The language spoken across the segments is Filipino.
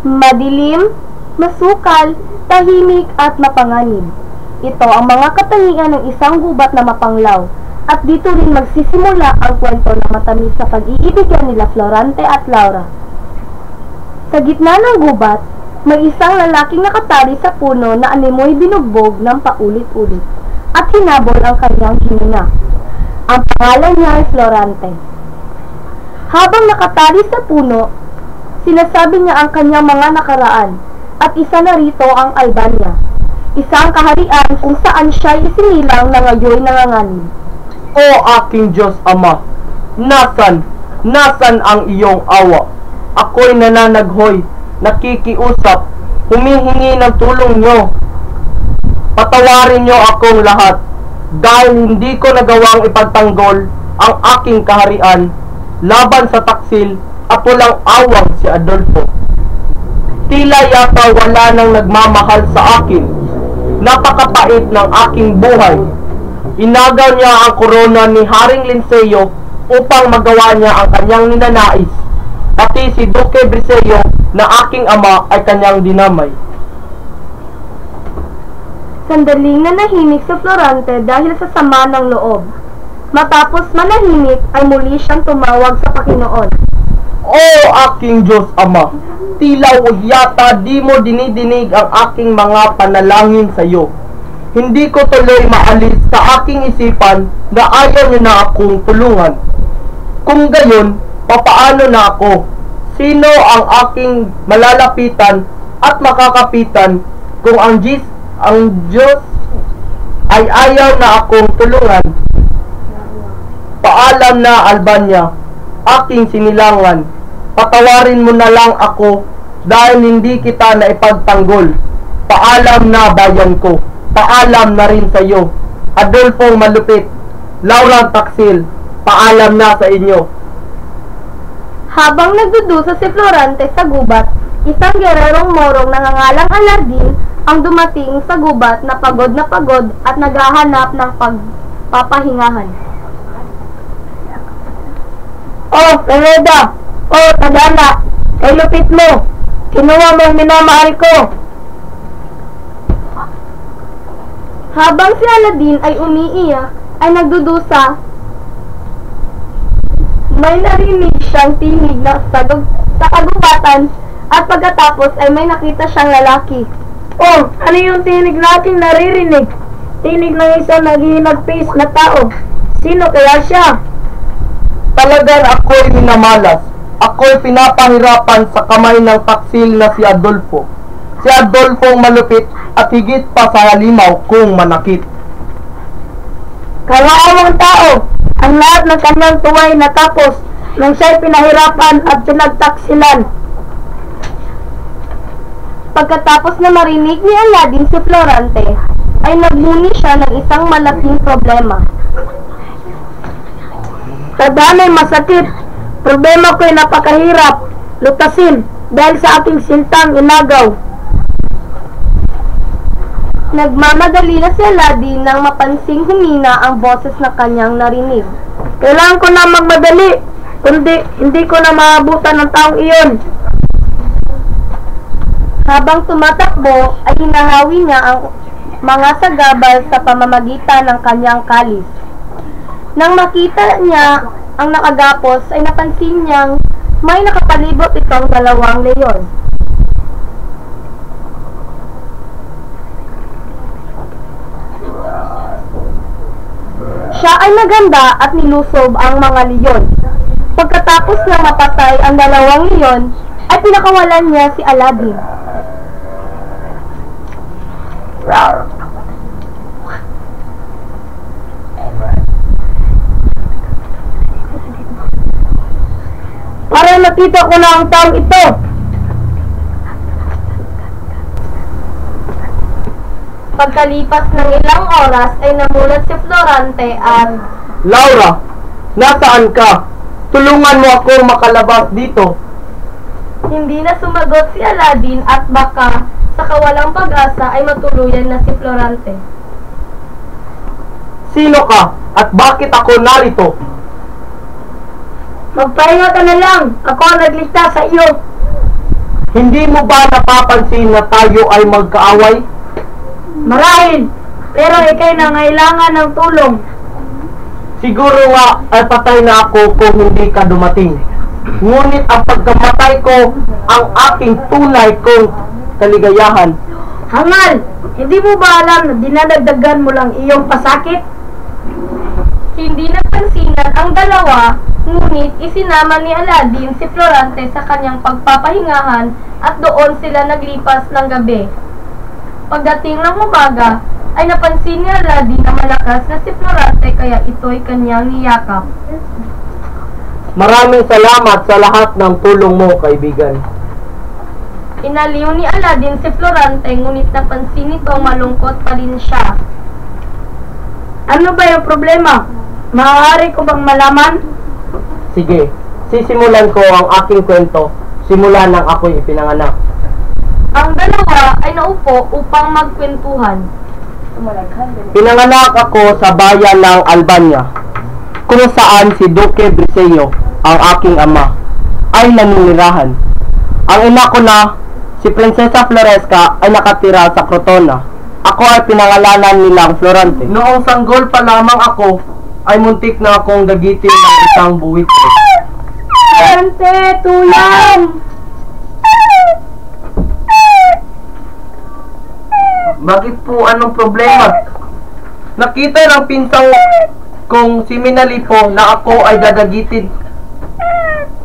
Madilim, masukal, tahimik at mapanganib. Ito ang mga katangian ng isang gubat na mapanglaw, at dito rin magsisimula ang kwento ng matamis sa pag-iibigan nila Florante at Laura. Sa gitna ng gubat, may isang lalaking nakatali sa puno na animoy binugbog ng paulit-ulit at hinabol ang kanyang hininga. Ang pangalan niya ay Florante. Habang nakatali sa puno, sinasabi niya ang kanyang mga nakaraan, at isa na rito ang Albania, isang kaharian kung saan siya isinilang na ngayoy nanganganib. O aking Diyos Ama, nasan ang iyong awa? Ako'y nananaghoy, nakikiusap, humihingi ng tulong nyo. Patawarin nyo akong lahat, dahil hindi ko nagawang ipagtanggol ang aking kaharian laban sa taksil at walang awang si Adolfo. Tila yata wala nang nagmamahal sa akin. Napakapait ng aking buhay. Inagaw niya ang korona ni Haring Linceo upang magawa niya ang kanyang ninanais. Pati si Duque Briseño na aking ama ay kanyang dinamay. Sandaling nanahimik si Florante dahil sa sama ng loob. Matapos manahimik ay muli siyang tumawag sa Panginoon. O aking Diyos Ama, tila yata di mo dinidinig ang aking mga panalangin sa iyo. Hindi ko tuloy maalis sa aking isipan na ayaw niyo na akong tulungan. Kung gayon, papaano na ako? Sino ang aking malalapitan at makakapitan kung ang Diyos ay ayaw na akong tulungan? Paalam na, Albania, aking sinilangan. Patawarin mo na lang ako dahil hindi kita na ipagtanggol. Paalam na, bayan ko. Paalam na rin sa iyo. Adolfo Malupit, Laura Taksil, paalam na sa inyo. Habang nagdudusa si Florante sa gubat, isang gererong morong nangangalang Alardin ang dumating sa gubat na pagod at naghahanap ng pagpapahingahan. Oh, Reneda! Oh, Tagana! Kay lupit mo! Kinuha mo ang minamahal ko! Habang si Aladin ay umiiyak, ay nagdudusa, may narinig siyang tinig na sa kagubatan at pagkatapos ay may nakita siyang lalaki. Oh, ano yung tinig nating naririnig? Tinig ng isang naghihinagpis na tao. Sino kaya siya? Talagang ako'y minamalas. Ako'y pinapahirapan sa kamay ng taksil na si Adolfo. Si Adolfo malupit at higit pa sa halimaw kung manakit. Kawaawang tao! Ang lahat ng kanyang tuway natapos nung siya'y pinahirapan at pinagtaksilan. Pagkatapos na marinig ni Aladin si Florante, ay nagmuni siya ng isang malaking problema. Tadhana'y masakit. Problema ko'y napakahirap lutasin dahil sa aking sintang inagaw. Nagmamadali na si Aladin nang mapansing humina ang boses na kanyang narinig. Kailangan ko na magmadali, kundi hindi ko na maabutan ng taong iyon. Habang tumatakbo, ay hinahawi niya ang mga sagabal sa pamamagitan ng kanyang kalis. Nang makita niya ang nakagapos, ay napansin niyang may nakapalibot itong dalawang leyon. Siya ay naganda at nilusob ang mga leyon. Pagkatapos na mapatay ang dalawang leyon, ay pinakawalan niya si Aladin. Para nakita ko na ang taong ito. Pagkalipas ng ilang oras ay namulat si Florante at, Laura, nasaan ka? Tulungan mo akong makalabas dito. hindi na sumagot si Aladin at baka sa kawalang pag-asa ay matuluyan na si Florante. Sino ka at bakit ako narito? Magpahinga ka na lang. Ako ang nagligtas sa iyo. Hindi mo ba napapansin na tayo ay magkaaway? Marahil, pero ikay nangailangan ng tulong. Siguro nga ay patay na ako kung hindi ka dumating. Ngunit ang pagkamatay ko ang aking tunay kong kaligayahan. Hangal, hindi mo ba alam na dinadagdagan mo lang iyong pasakit? Hindi nagpansinan ang dalawa, ngunit isinama ni Aladdin si Florante sa kanyang pagpapahingahan at doon sila naglipas ng gabi. Pagdating ng umaga, ay napansin ni Aladdin na malakas na si Florante kaya ito'y kanyang niyakap. Maraming salamat sa lahat ng tulong mo, kaibigan. Inaliw ni Aladdin si Florante ngunit napansin nitong malungkot pa rin siya. Ano ba yung problema? Maaari ko bang malaman? Sige, sisimulan ko ang aking kwento simula nang ako'y ipinanganak. Ang dalawa ay naupo upang magkwentuhan. Pinanganak ako sa bayan ng Albania, kung saan si Duque Briseño, ang aking ama, ay naninirahan. Ang ina ko na, si Prinsesa Floresca, ay nakatira sa Crotona. Ako ay pinangalanan nilang Florante. Noong sanggol pa lamang ako, ay muntik na akong dagitin ng isang buwitre. Florante, tulong! Bakit po? Anong problema? Nakita ng pinsang kong si Minalipo na ako ay dadagitin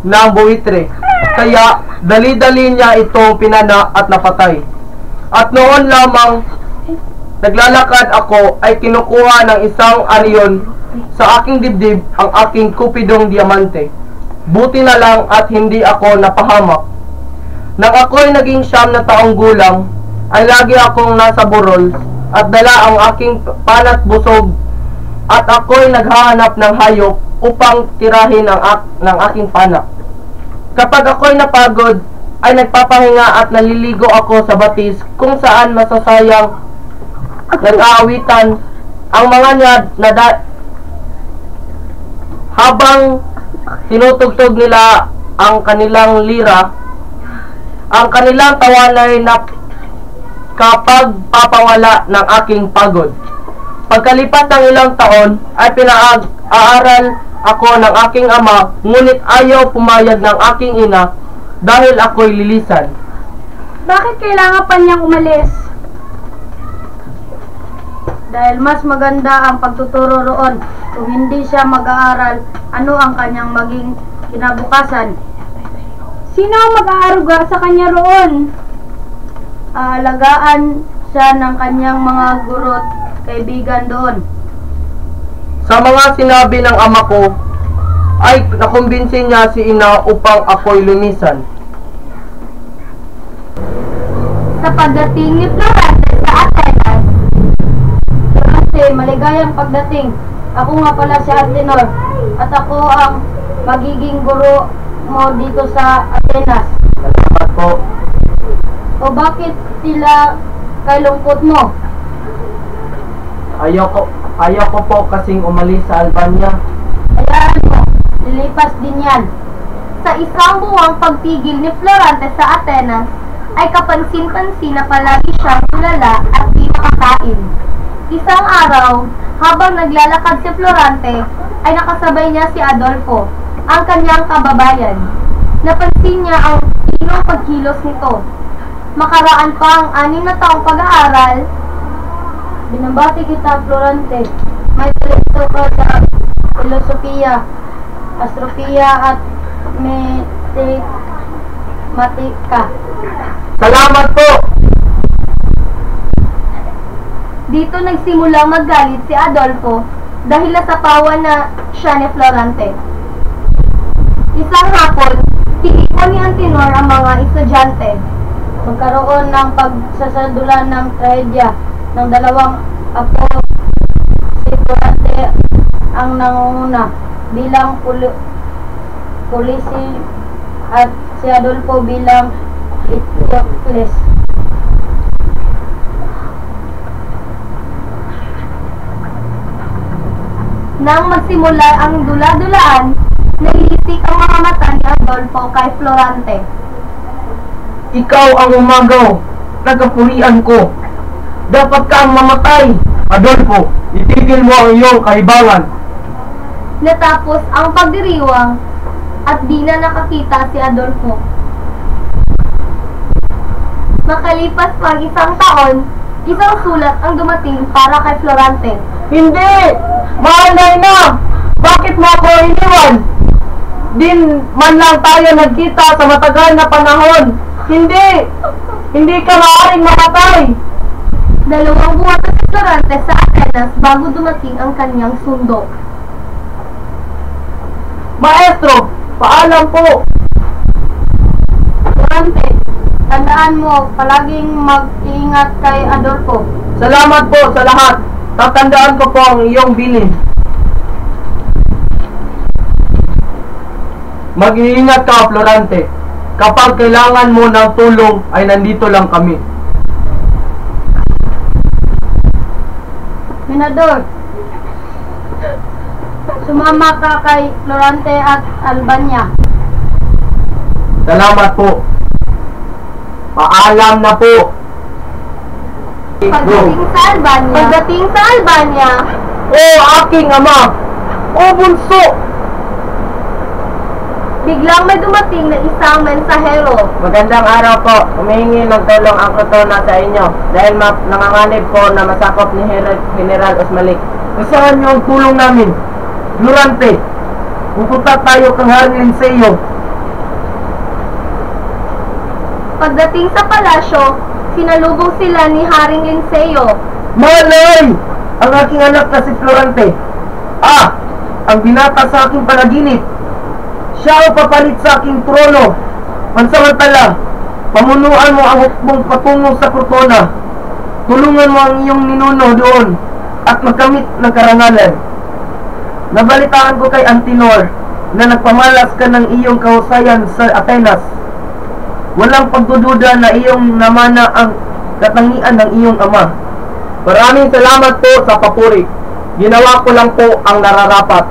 ng buwitre. Kaya dali-dali niya itong pinana at napatay. At noon lamang naglalakad ako ay kinukuha ng isang alyon sa aking dibdib ang aking kupidong diamante. Buti na lang at hindi ako napahamak. Nang ako'y naging 9 na taong gulang, ay lagi akong nasa burol at dala ang aking panat busog at ako'y naghahanap ng hayop upang tirahin ng aking panak. Kapag ako'y napagod, ay nagpapahinga at naliligo ako sa batis kung saan masasayang nag-aawitan ang mga habang tinutugtog nila ang kanilang lira, ang kanilang tawanay na kapag papawala ng aking pagod. Pagkalipas ng ilang taon ay pinag-aaral ako ng aking ama, ngunit ayaw pumayag ng aking ina dahil ako'y lilisan. Bakit kailangan pa niyang umalis? Dahil mas maganda ang pagtuturo roon. Kung hindi siya mag-aaral, ano ang kanyang maging kinabukasan? Sino ang mag-aaruga sa kanya roon? Aalagaan siya ng kanyang mga guro't kaibigan doon. Sa mga sinabi ng ama ko, ay nakumbinsi niya si ina upang ako'y lumisan. Sa pagdating ni Florante sa Atenas, Florante, maligayang pagdating. Ako nga pala si Antenor at ako ang magiging guro mo dito sa Atenas. Salamat po. O bakit sila kay lungkot mo? Ayaw ko po kasing umalis sa Albania. Hayaan mo, lilipas din yan. Sa isang buwang pagtigil ni Florante sa Atenas, ay kapansin-pansin na palagi siyang tulala at di makakain. Isang araw, habang naglalakad si Florante, ay nakasabay niya si Adolfo, ang kanyang kababayan. Napansin niya ang tinong pagkilos nito. Makaraan pa ang 6 na taong pag-aaral. Binabati kita, Florante. May talento ka sa filosofiya, astropiya at matematika. Salamat po! Dito nagsimulang magalit si Adolfo dahil nasapawan na siya ni Florante. Isang hapon, tinignan ni Antenor ang mga estudyante. Magkaroon ng pagsasadulan ng trahedya ng dalawang apo. Si Florante ang nangunguna bilang polisi at si Adolfo bilang Eteocles. Nang magsimula ang dula-dulaan, nailisik ang mga mata ni Adolfo kay Florante. Ikaw ang umagaw na kapurian ko. Dapat kang mamatay. Adolfo, itigil mo ang iyong kaibangan. Natapos ang pagdiriwang at di na nakakita si Adolfo. Makalipas pag isang taon, isang sulat ang dumating para kay Florante. Hindi! Mahal na ina! Bakit mo ako iniwan? Din man lang tayo nagkita sa matagal na panahon. Hindi! Hindi ka maaaring mamatay! 2 buwan na si Florante sa Atenas bago dumating ang kanyang sundo. Maestro, paalam po! Florante, tandaan mo, palaging mag-iingat kay Adolfo. Salamat po sa lahat. Tatandaan ko po ang iyong bilin. Mag-iingat ka, Florante. Kapag kailangan mo ng tulong, ay nandito lang kami. Minador, sumama ka kay Florante at Albania. Salamat po. Paalam na po. Pagdating sa Albania, Oh, aking ama! Oh, bunso! biglang may dumating na isang mensahero. Magandang araw po. Humihingi ng tulong ang Crotona sa inyo dahil nanganganib po na masakop ni General Osmalik. Saan niyo ang tulong namin? Florante, pupunta tayo kang Haring Linceo. Pagdating sa palasyo, sinalubong sila ni Haring Linceo. Malay! Ang aking anak na si Florante. Ah! Ang binata sa aking panaginip. Siya ang papalit sa aking trono. Pansamantala, pamunuan mo ang hukbong patungo sa Crotona. Tulungan mo ang iyong ninuno doon at magkamit ng karangalan. Nabalitaan ko kay Antinor na nagpamalas ka ng iyong kahusayan sa Atenas. Walang pagdududa na iyong namana ang katangian ng iyong ama. Maraming salamat po sa papuri. Ginawa ko lang po ang nararapat.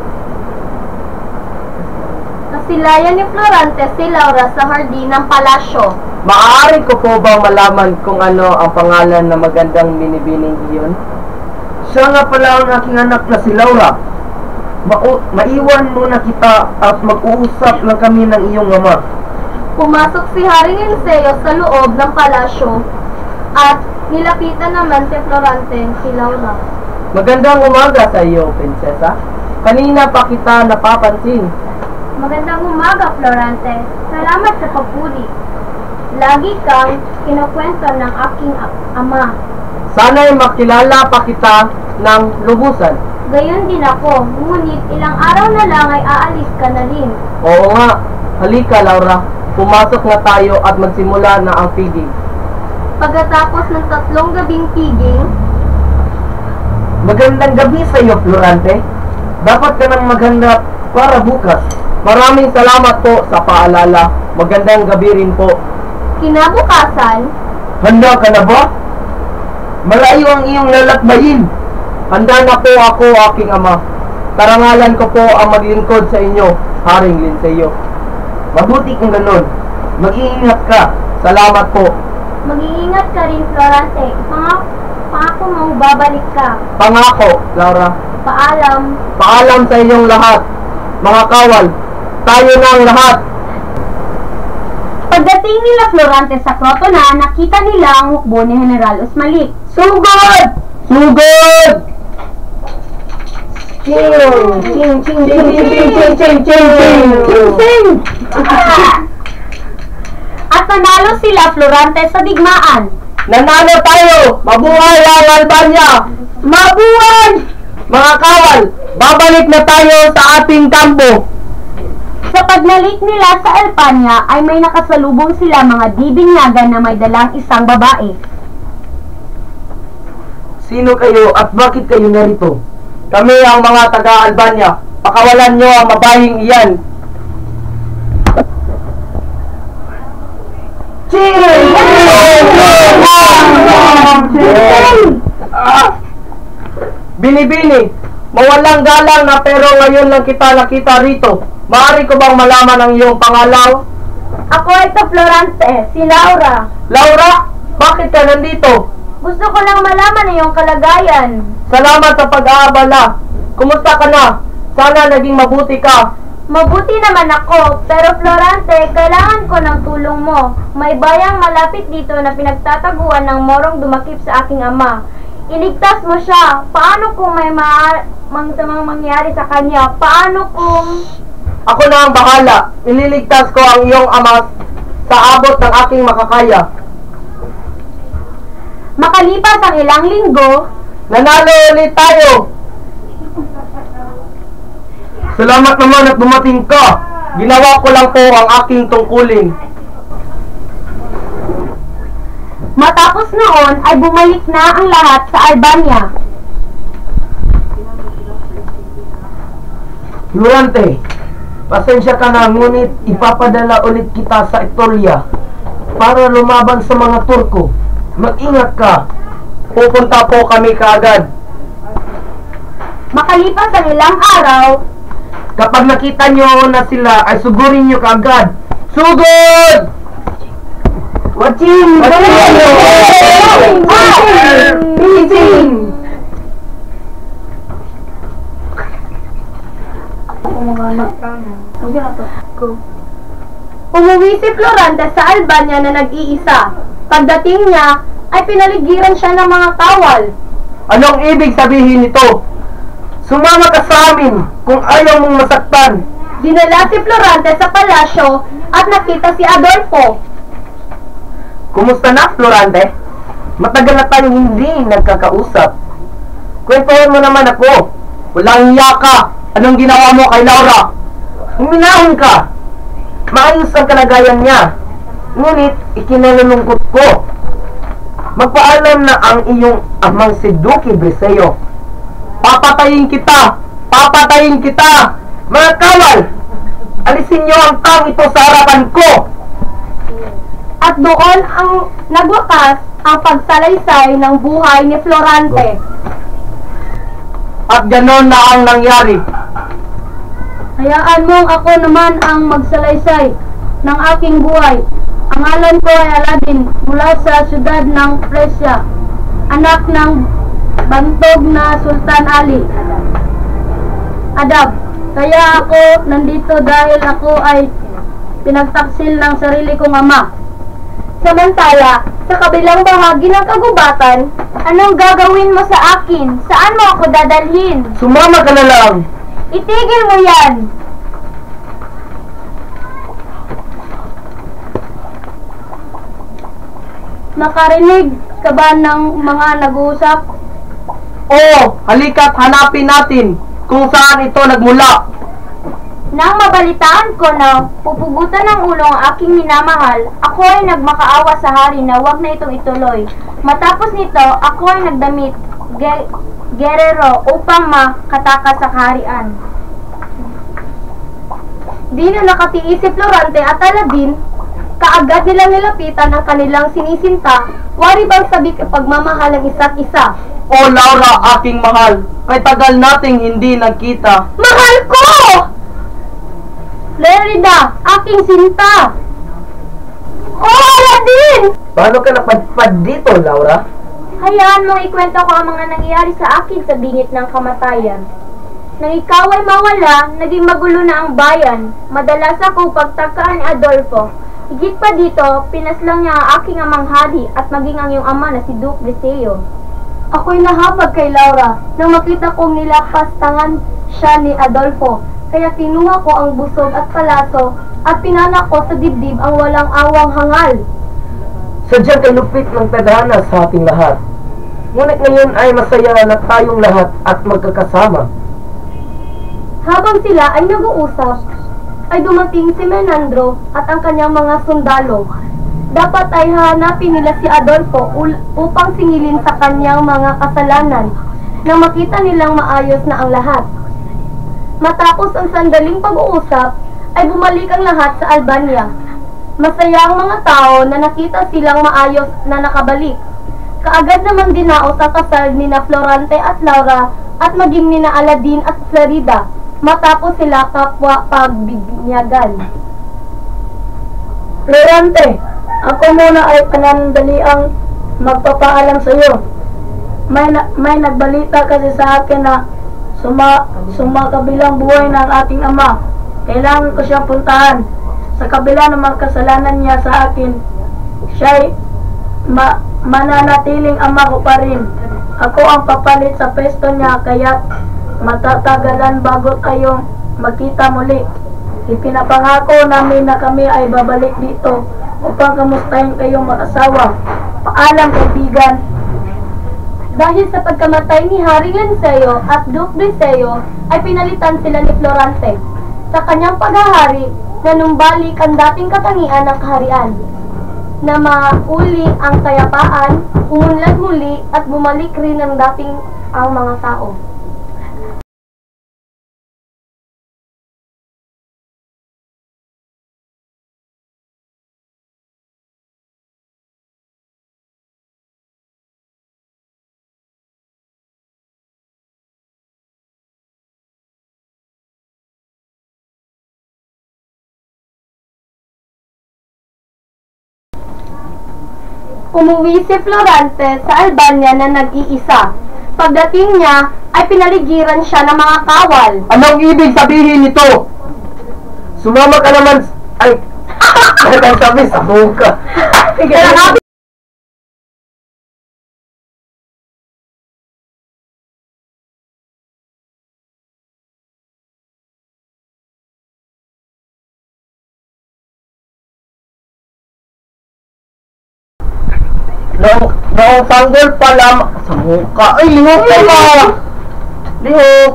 Nasilayan ni Florante si Laura sa hardin ng palasyo. Maaari ko po bang malaman kung ano ang pangalan na magandang binibining iyon? Siya nga pala ang aking anak na si Laura. Maiwan muna kita at mag-uusap lang kami ng iyong ama. Pumasok si Haring Linceo sa loob ng palasyo at nilapitan naman si Florante si Laura. Magandang umaga sa iyo, prinsesa. Kanina pa kita napapansin. Magandang umaga, Florante. Salamat sa papuri. Lagi kang kinukwento ng aking ama. Sana'y makilala pa kita ng lubusan. Gayon din ako, ngunit ilang araw na lang ay aalis ka na rin. Oo nga. Halika, Laura. Pumasok na tayo at magsimula na ang piging. Pagkatapos ng 3 gabing piging, Magandang gabi sa iyo, Florante. Dapat ka nang maghanap para bukas. Maraming salamat po sa paalala. Magandang gabi rin po. kinabukasan, Handa ka na ba? Malayo ang iyong lalakbayin. Handa na po ako, aking ama. Karangalan ko po ang maglingkod sa inyo, Haring Linceo. Mabuti kung ganun. Mag-iingat ka. Salamat po. mag-iingat ka rin, Florante. Pangako mong babalik ka. Pangako, Laura. Paalam. Paalam sa inyong lahat. Mga kawal, tayo na ang lahat. Pagdating nila Florante sa Crotona, nakita nila ang hukbo ni General Osmalik. Sugod! Sugod! Ching! Ching! Ching! Ching! Ching! Ching! Ching! Ching! At nanalo sila Florante sa digmaan. Nanalo tayo! Mabuhay ang Albania! Mabuhay! Mga kawal, babalik na tayo sa ating kampo. Sa pagnalik nila sa Albania ay may nakasalubong sila mga dibinyagan na may dalang isang babae. Sino kayo at bakit kayo narito? Kami ang mga taga-Albania. Pakawalan nyo ang mabahing iyan. Binibini, mawalang galang na pero ngayon lang kita nakita rito. Maaari ko bang malaman ang iyong pangalaw? Ako ito, Florante, si Laura. Laura, bakit ka nandito? Gusto ko lang malaman ang iyong kalagayan. Salamat sa pag-aabala. Kumusta ka na? Sana naging mabuti ka. Mabuti naman ako, pero Florante, kailangan ko ng tulong mo. May bayang malapit dito na pinagtataguan ng morong dumakip sa aking ama. Iligtas mo siya. Paano kung may masamang mangyari sa kanya? Paano kung... Ako na ang bahala. Ililigtas ko ang iyong ama sa abot ng aking makakaya. Makalipas ang ilang linggo, Nanalo ulit tayo. Salamat naman at dumating ka. Ginawa ko lang po ang aking tungkulin. matapos noon ay bumalik na ang lahat sa Albania. Florante, pasensya ka na, ngunit ipapadala ulit kita sa Etruria para lumaban sa mga Turko. Mag-ingat ka. Pupunta po kami kaagad. Makalipas ang ilang araw, Kapag nakita nyo na sila, ay sugurin nyo kaagad. Sugod! Watching! Meeting! Umuwi si Florante sa Albania na nag-iisa. Pagdating niya, ay pinaligiran siya ng mga kawal. Anong ibig sabihin nito? Sumama ka sa amin kung ayaw mong masaktan. Dinala si Florante sa palasyo at nakita si Adolfo. Kumusta na, Florante? Matagal na tayong hindi nagkakausap. Kwentuhan mo naman ako. Walang hiya ka. Anong ginawa mo kay Laura? Huminahon ka. Maayos ang kalagayan niya. Ngunit, ikinalulungkot ko. Magpaalam na ang iyong amang si Duque Briseo. Papatayin kita! Papatayin kita! Mga kawal! Alisin niyo ang tang ito sa harapan ko! At doon ang nagwakas ang pagsalaysay ng buhay ni Florante. At ganon na ang nangyari. hayaan mong ako naman ang magsalaysay ng aking buhay. Ang ngalan ko ay Aladin mula sa siyudad ng Presya, anak ng bantog na Sultan Ali Adab. Kaya ako nandito dahil ako ay pinagtaksil ng sarili kong ama. Samantala, sa kabilang bahagi ng kagubatan, Anong gagawin mo sa akin? Saan mo ako dadalhin? Sumama ka na lang! Itigil mo yan! Nakarinig ka ba ng mga nag-uusap? Oo, halika't hanapin natin kung saan ito nagmula. Nang mabalitaan ko na pupugutan ng ulo ang aking minamahal, ako ay nagmakaawa sa hari na wag na itong ituloy. Matapos nito, ako ay nagdamit gerero upang makatakas sa kaharian. di na nakatiis si Florante at Aladin, kaagad nilang nilapitan ang kanilang sinisinta, wari bang sabi pagmamahal ng isa't isa. O Laura, aking mahal, kay tagal nating hindi nagkita. Mahal ko! Lerida, aking sinta! Oh, Aladin! Paano ka napadpad dito, Laura? Hayaan mong ikwento ko ang mga nangyayari sa akin sa bingit ng kamatayan. Nang ikaw ay mawala, naging magulo na ang bayan. Madalas ako pagtakaan ni Adolfo. Higit pa dito, pinaslang niya ang aking amang hari at maging ang iyong ama na si Duke Briseo. Ako'y nahabag kay Laura nang makita kong nilapastangan siya ni Adolfo. Kaya kinuha ko ang busog at palaso at pinanak ko sa dibdib ang walang awang hangal. Sadyang kalupit ng tadhana sa ating lahat. Ngunit ngayon ay masaya na tayong lahat at magkakasama. Habang sila ay nag-uusap, ay dumating si Menandro at ang kanyang mga sundalo. Dapat ay hanapin nila si Adolfo upang singilin sa kanyang mga kasalanan nang makita nilang maayos na ang lahat. Matapos ang sandaling pag-uusap, ay bumalik ang lahat sa Albania. Masaya ang mga tao na nakita silang maayos na nakabalik. Kaagad naman dinaos ang kasal ni na Florante at Laura at maging ni na Aladin at Florida matapos sila kapwa pagbinyagan. Florante, ako muna ay panandaliang magpapaalam sa iyo. May nagbalita kasi sa akin na sumakabilang buhay ng aking ama. Kailangan ko siyang puntahan. Sa kabila ng mga kasalanan niya sa akin, siya'y mananatiling ama ko pa rin. Ako ang papalit sa pesto niya, kaya matatagalan bago tayo magkita muli. Ipinapangako namin na kami ay babalik dito upang kamustahin kayong mag-asawa. Paalam, kaibigan. Dahil sa pagkamatay ni Haring Lanseo at Duke Deseo, ay pinalitan sila ni Florante. Sa kanyang paghahari, nanumbalik ang dating katangian ng kaharian, na mauli ang kayapaan, umunlad muli at bumalik rin ang dating ang mga tao. Umuwi si Florante sa Albania na nag-iisa. Pagdating niya, ay pinaligiran siya ng mga kawal. Anong ibig sabihin nito? Sumama ka naman ay sabi sa buka. Noong sanggol pala sa muka. Ay, lihok ka ba? Lihok.